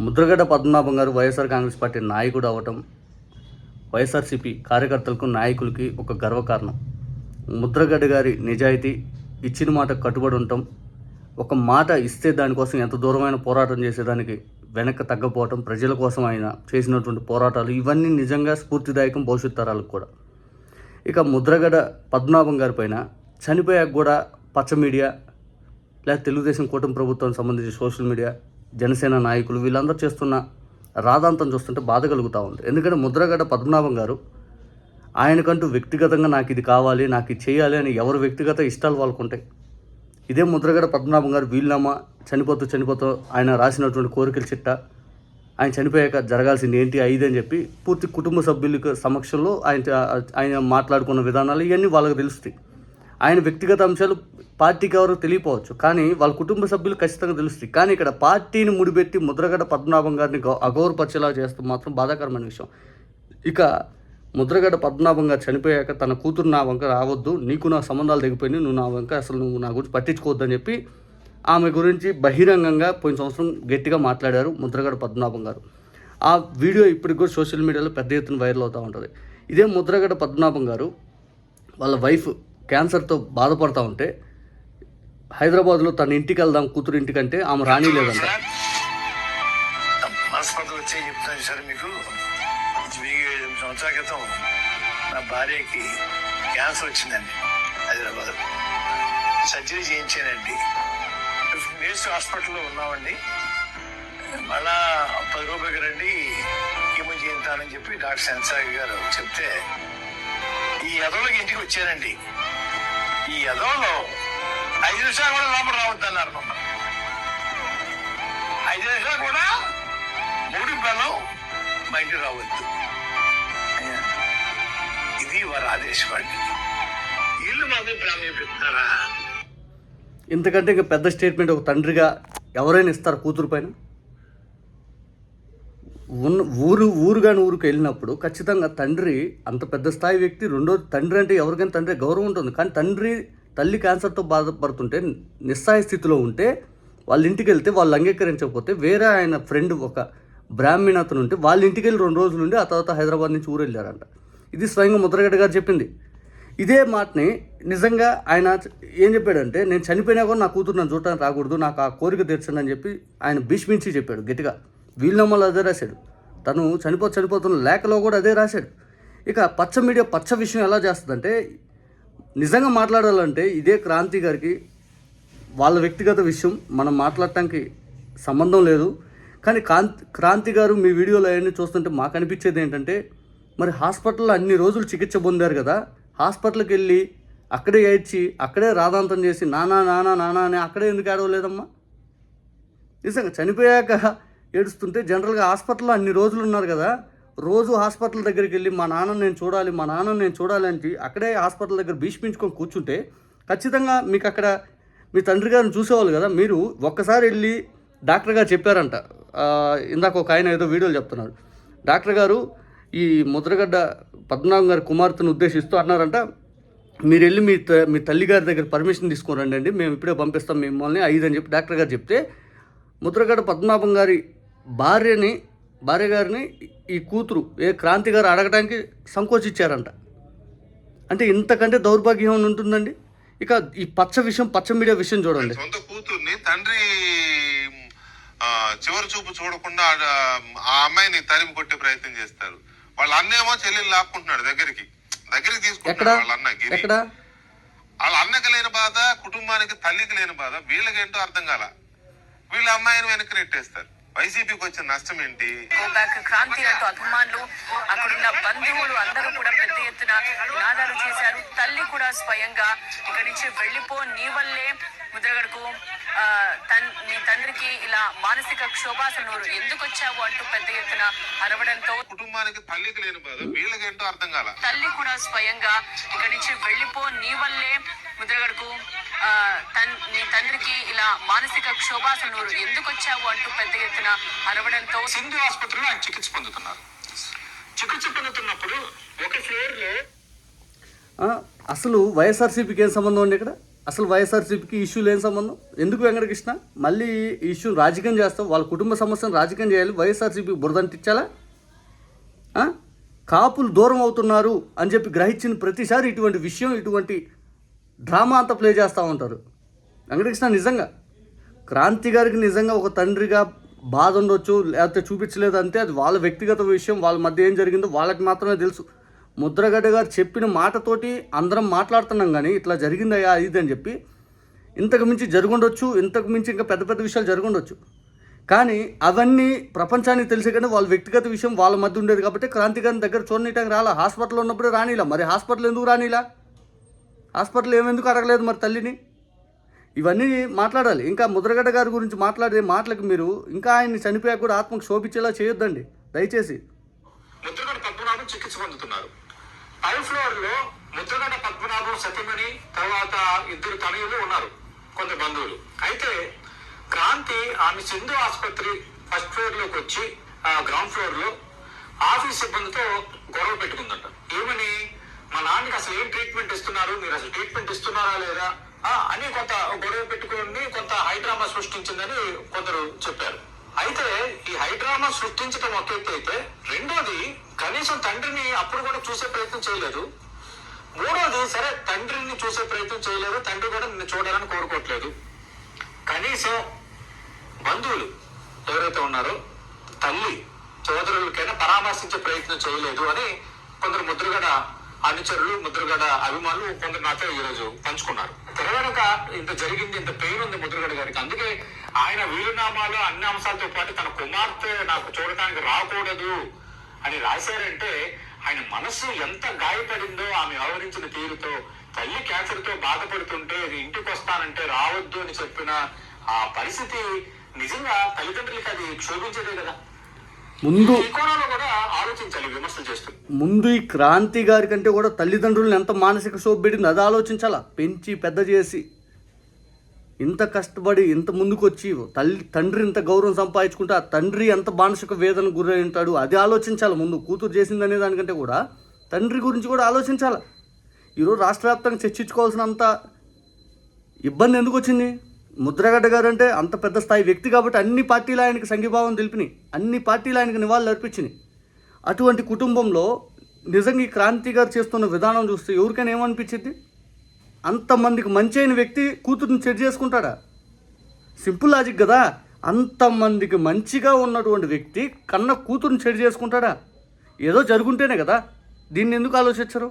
ముద్రగడ పద్మనాభం గారు వైఎస్ఆర్ కాంగ్రెస్ పార్టీ నాయకుడు అవ్వటం వైఎస్ఆర్సీపీ కార్యకర్తలకు నాయకులకి ఒక గర్వకారణం. ముద్రగడ గారి నిజాయితీ, ఇచ్చిన మాట కట్టుబడి ఉండటం, ఒక మాట ఇస్తే దానికోసం ఎంత దూరమైన పోరాటం చేసేదానికి వెనక్కి తగ్గపోవటం, ప్రజల కోసం ఆయన చేసినటువంటి పోరాటాలు ఇవన్నీ నిజంగా స్ఫూర్తిదాయకం భవిష్యత్ తరాలకు కూడా. ఇక ముద్రగడ పద్మనాభం గారి పైన చనిపోయాక కూడా పచ్చ మీడియా లేదా తెలుగుదేశం కూటమి ప్రభుత్వానికి సంబంధించి సోషల్ మీడియా, జనసేన నాయకులు వీళ్ళందరూ చేస్తున్న రాధాంతం చూస్తుంటే బాధ కలుగుతూ ఉంది. ఎందుకంటే ముద్రగడ పద్మనాభం గారు ఆయనకంటూ వ్యక్తిగతంగా నాకు ఇది కావాలి, నాకు ఇది చేయాలి అని ఎవరు వ్యక్తిగత ఇష్టాలు వాళ్ళకు ఉంటాయి. ఇదే ముద్రగడ పద్మనాభం గారు వీళ్ళమ్మ చనిపోతూ ఆయన రాసినటువంటి కోరికల చిట్ట, ఆయన చనిపోయాక జరగాల్సింది ఏంటి అని చెప్పి పూర్తి కుటుంబ సభ్యుల సమక్షంలో ఆయన మాట్లాడుకున్న విధానాలు ఇవన్నీ వాళ్ళకి తెలుస్తాయి. ఆయన వ్యక్తిగత అంశాలు పార్టీకి ఎవరు తెలియపోవచ్చు, కానీ వాళ్ళ కుటుంబ సభ్యులు ఖచ్చితంగా తెలుస్తాయి. కానీ ఇక్కడ పార్టీని ముడిపెట్టి ముద్రగడ పద్మనాభం గారిని అగౌరవపరిచేలా చేస్తూ మాత్రం బాధాకరమైన విషయం. ఇక ముద్రగడ పద్మనాభం గారు చనిపోయాక తన కూతురు నా వంక రావద్దు, నీకు నా సంబంధాలు తెగిపోయినాయి, నువ్వు నా వంక అసలు నువ్వు నా గురించి పట్టించుకోవద్దని చెప్పి ఆమె గురించి బహిరంగంగా పోయిన సంవత్సరం గట్టిగా మాట్లాడారు ముద్రగడ పద్మనాభం గారు. ఆ వీడియో ఇప్పటికి కూడా సోషల్ మీడియాలో పెద్ద ఎత్తున వైరల్ అవుతూ ఉంటుంది. ఇదే ముద్రగడ పద్మనాభం గారు వాళ్ళ వైఫ్ క్యాన్సర్తో బాధపడుతూ ఉంటే హైదరాబాద్లో తన ఇంటికి వెళ్దాం కూతురు ఇంటికంటే ఆమె రానిలేదంట. మీకు 7 సంవత్సరాల క్రితం నా భార్యకి క్యాన్సర్ వచ్చిందండి. హైదరాబాద్ సర్జరీ చేయించానండి. 15 డేస్ హాస్పిటల్లో ఉన్నామండి. మళ్ళా 10 రూపాయలకి రండి ఏమో చేయించాలని చెప్పి డాక్టర్ సెన్సారి గారు చెప్తే ఈ ఎదవలకి ఇంటికి వచ్చానండి. ఈ ఎదవలో 5 నిమిషాలు కూడా లోపల రావద్దన్నారు. 5 నిమిషాలు కూడా మూడు బలం మా ఇంటికి రావద్దు. ఇది వారి ఆదేశం అండి. వీళ్ళు మాకు ప్రాణం పెడతారా? ఇంతకంటే ఇంకా పెద్ద స్టేట్మెంట్ ఒక తండ్రిగా ఎవరైనా ఇస్తారు కూతురు పైన? ఊరు కానీ ఊరికి వెళ్ళినప్పుడు ఖచ్చితంగా తండ్రి అంత పెద్ద స్థాయి వ్యక్తి, రెండోది తండ్రి అంటే ఎవరికైనా తండ్రి గౌరవం ఉంటుంది. కానీ తల్లి క్యాన్సర్తో బాధపడుతుంటే నిస్సహాయ స్థితిలో ఉంటే వాళ్ళ ఇంటికి వెళ్తే వాళ్ళు అంగీకరించకపోతే వేరే ఆయన ఫ్రెండ్ ఒక బ్రాహ్మణ అతను ఉంటే వాళ్ళ ఇంటికి వెళ్ళి 2 రోజులు ఉండి ఆ తర్వాత హైదరాబాద్ నుంచి ఊరు వెళ్ళారంట. ఇది స్వయంగా ముద్రగడ గారు చెప్పింది. ఇదే మాటని నిజంగా ఆయన ఏం చెప్పాడంటే, నేను చనిపోయినా కూడా నా కూతురు నన్ను చూడటానికి రాకూడదు, నాకు ఆ కోరిక తీర్చండి అని చెప్పి ఆయన భీష్మించి చెప్పాడు గట్టిగా. వీళ్ళమ్మలో అదే రాశాడు, తను చనిపోతున్న లేఖలో కూడా అదే రాశాడు. ఇక పచ్చ మీడియా పచ్చ విషయం ఎలా చేస్తుందంటే, నిజంగా మాట్లాడాలంటే ఇదే క్రాంతి గారికి వాళ్ళ వ్యక్తిగత విషయం మనం మాట్లాడటానికి సంబంధం లేదు. కానీ క్రాంతి గారు మీ వీడియోలో అవన్నీ చూస్తుంటే మాకు అనిపించేది ఏంటంటే, మరి హాస్పిటల్లో అన్ని రోజులు చికిత్స పొందారు కదా, హాస్పిటల్కి వెళ్ళి అక్కడే ఏడ్చి అక్కడే రాధాంతం చేసి నానా నానా నానా అని అక్కడే ఎందుకు ఏడవలేదమ్మా? నిజంగా చనిపోయాక ఏడుస్తుంటే జనరల్గా హాస్పిటల్లో అన్ని రోజులు ఉన్నారు కదా, రోజు హాస్పిటల్ దగ్గరికి వెళ్ళి మా నాన్నని నేను చూడాలి అని అక్కడే హాస్పిటల్ దగ్గర భీష్మించుకొని కూర్చుంటే ఖచ్చితంగా మీకు అక్కడ మీ తండ్రి గారిని చూసేవాళ్ళు కదా. మీరు ఒక్కసారి వెళ్ళి డాక్టర్ గారు చెప్పారంట, ఇందాక ఒక ఆయన ఏదో వీడియోలు చెప్తున్నాడు, డాక్టర్ గారు ఈ ముద్రగడ్డ పద్మనాభం గారి కుమార్తెను ఉద్దేశిస్తూ అన్నారంట, మీరు వెళ్ళి మీ తల్లి గారి దగ్గర పర్మిషన్ తీసుకురండి అండి, మేము ఇప్పుడే పంపిస్తాం మిమ్మల్ని 5 అని చెప్పి డాక్టర్ గారు చెప్తే ముద్రగడ్డ పద్మనాభం గారి భార్య గారిని ఈ కూతురు క్రాంతి గారు అడగడానికి సంకోచించారంట. అంటే ఇంతకంటే దౌర్భాగ్యం ఉంటుందండి. ఇక ఈ పచ్చ మీడియా విషయం చూడండి. సొంత కూతుర్ని తండ్రి చివరి చూపు చూడకుండా ఆ అమ్మాయిని తరిమి కొట్టే ప్రయత్నం చేస్తారు. వాళ్ళ అన్నేమో చెల్లెలు లాక్కుంటున్నాడు దగ్గరికి తీసుకుంటున్నాడు. వాళ్ళ అన్న గిరి, వాళ్ళ అన్నకి లేని బాధ, కుటుంబానికి తల్లికి లేని బాధ, వీళ్ళకేంటో అర్థం కాల. వీళ్ళ అమ్మాయిని వెనక్కి నెట్టేస్తారు. వైసీపీకి వచ్చిన నష్టం ఏంటి? క్రాంతి అంటూ అభిమానులు, అక్కడున్న బంధువులు అందరూ కూడా పెద్ద ఎత్తున నినాదాలు చేశారు. తల్లి కూడా స్వయంగా ఇక్కడి నుంచి వెళ్ళిపో, నీ వల్లే ముద్రగడకు నీ తండ్రికి ఇలా మానసిక క్షోభాసను ఎందుకు వచ్చావు అంటూ పెద్ద ఎత్తున అరవడంతో కుటుంబానికి తల్లికి లేని బాధ, వీళ్ళకేంటో అర్థం కాల. తల్లి కూడా స్వయంగా ఇక్కడి నుంచి వెళ్ళిపో, నీ వల్లే ముద్రగడకు నీ తండ్రికి ఇలా మానసిక క్షోభాసను ఎందుకు వచ్చావు అంటూ పెద్ద ఎత్తున అరవడంతో సింధు ఆసుపత్రిలో ఆయన చికిత్స పొందుతున్నప్పుడు ఒక ఫ్లోర్ లో అసలు వైఎస్ఆర్సీపీకి ఏం సంబంధం అండి? ఇక్కడ అసలు వైఎస్ఆర్సీపీకి ఇష్యూలు ఏం సంబంధం? ఎందుకు వెంకటకృష్ణ మళ్ళీ ఈ ఇష్యూని రాజకీయం చేస్తావు? వాళ్ళ కుటుంబ సమస్యను రాజకీయం చేయాలి, వైఎస్ఆర్సీపీకి బురదంటించాలా? కాపులు దూరం అవుతున్నారు అని చెప్పి గ్రహించిన ప్రతిసారి ఇటువంటి విషయం, ఇటువంటి డ్రామా అంతా ప్లే చేస్తూ ఉంటారు. వెంకటకృష్ణ నిజంగా క్రాంతి గారికి నిజంగా ఒక తండ్రిగా బాధ ఉండొచ్చు, లేకపోతే చూపించలేదు అంతే, అది వాళ్ళ వ్యక్తిగత విషయం, వాళ్ళ మధ్య ఏం జరిగిందో వాళ్ళకి మాత్రమే తెలుసు. ముద్రగడ్డ గారు చెప్పిన మాటతోటి అందరం మాట్లాడుతున్నాం, కానీ ఇట్లా జరిగిందయ్యా ఇది అని చెప్పి ఇంతకు మించి జరుగుండొచ్చు, ఇంతకు మించి ఇంకా పెద్ద పెద్ద విషయాలు జరుగుండొచ్చు. కానీ అవన్నీ ప్రపంచానికి తెలిసే కానీ వాళ్ళ వ్యక్తిగత విషయం వాళ్ళ మధ్య ఉండేది కాబట్టి క్రాంతి గారి దగ్గర చూడనీయటానికి రాలా. హాస్పిటల్లో ఉన్నప్పుడే రానిలా, మరి హాస్పిటల్ ఎందుకు రానిలా? హాస్పిటల్ ఏమెందుకు అడగలేదు మరి తల్లిని? ఇవన్నీ మాట్లాడాలి. ఇంకా ముద్రగడ్డ గారి గురించి మాట్లాడే మాటలకు మీరు ఇంకా ఆయన్ని చనిపోయాక కూడా ఆత్మకు శోభించేలా చేయొద్దండి దయచేసి. ముద్రగడ్డ పద్మనాభం చికిత్స పొందుతున్నారు. పై ఫ్లోర్ లో ముద్రగడ్డ పద్మనాభం సతీమణి తర్వాత ఇద్దరు తనయులు ఉన్నారు, కొంత బంధువులు. అయితే క్రాంతి ఆమె సింధు ఆసుపత్రి ఫస్ట్ ఫ్లోర్ లోకి వచ్చి గ్రౌండ్ ఫ్లోర్ లో ఆఫీస్ సిబ్బందితో గొడవ పెట్టుకుందంట. ఏమని, మా నాన్నకి అసలు ఏం ట్రీట్మెంట్ ఇస్తున్నారు, మీరు అసలు ట్రీట్మెంట్ ఇస్తున్నారా లేదా అని కొంత గొడవ పెట్టుకుని కొంత హైడ్రామా సృష్టించిందని కొందరు చెప్పారు. అయితే ఈ హైడ్రామా సృష్టించడం ఒక ఎత్తు అయితే, రెండోది కనీసం తండ్రిని అప్పుడు కూడా చూసే ప్రయత్నం చేయలేదు. మూడోది సరే తండ్రిని చూసే ప్రయత్నం చేయలేదు, తండ్రి కూడా నిన్ను చూడాలని కోరుకోవట్లేదు. కనీసం బంధువులు ఎవరైతే ఉన్నారో తల్లి సోదరులకైనా పరామర్శించే ప్రయత్నం చేయలేదు అని కొందరు ముద్రగడ అనుచరులు, ముద్రగడ అభిమానులు కొందరు నాతో ఈరోజు పంచుకున్నారు. తెరవెనక ఇంత జరిగింది, ఇంత పెయిన్ ఉంది ముద్రగడ గారికి. అందుకే ఆయన వీలునామాలో అన్ని అంశాలతో పాటు తన కుమార్తె నాకు చూడటానికి రాకూడదు అని రాశారంటే ఆయన మనస్సు ఎంత గాయపడిందో ఆమె వ్యవహరించిన తీరుతో. తల్లి క్యాన్సర్ తో బాధపడుతుంటే ఇంటికి వస్తానంటే రావద్దు అని చెప్పిన ఆ పరిస్థితి నిజంగా తల్లిదండ్రులకి అది క్షోభించేదే కదా. ముందు ఈ కోణంలో కూడా ఆలోచించాలి విమర్శలు చేస్తూ. ముందు ఈ క్రాంతి గారి కంటే కూడా తల్లిదండ్రులను ఎంత మానసిక క్షోభ పెట్టింది అది ఆలోచించాలా. పెంచి పెద్ద చేసి ఇంత కష్టపడి ఇంత ముందుకు వచ్చి తండ్రి ఇంత గౌరవం సంపాదించుకుంటే ఆ తండ్రి ఎంత మానసిక వేదన గురై ఉంటాడు అది ఆలోచించాలి. ముందు కూతురు చేసిందనే దానికంటే కూడా తండ్రి గురించి కూడా ఆలోచించాలి. ఈరోజు రాష్ట్ర వ్యాప్తంగా చర్చించుకోవాల్సినంత ఇబ్బంది ఎందుకు వచ్చింది? ముద్రగడ్డ గారు అంటే అంత పెద్ద స్థాయి వ్యక్తి కాబట్టి అన్ని పార్టీలు ఆయనకి సంఘీభావం తెలిపినాయి, అన్ని పార్టీలు ఆయనకి నివాళులు అర్పించినాయి. అటువంటి కుటుంబంలో నిజంగా ఈ క్రాంతి గారు చేస్తున్న విధానం చూస్తే ఎవరికైనా ఏమనిపించింది? అంతమందికి మంచి అయిన వ్యక్తి కూతురుని చెడు చేసుకుంటాడా? సింపుల్ లాజిక్ కదా. అంతమందికి మంచిగా ఉన్నటువంటి వ్యక్తి కన్న కూతురుని చెడు చేసుకుంటాడా? ఏదో జరుగుంటేనే కదా. దీన్ని ఎందుకు ఆలోచించరు?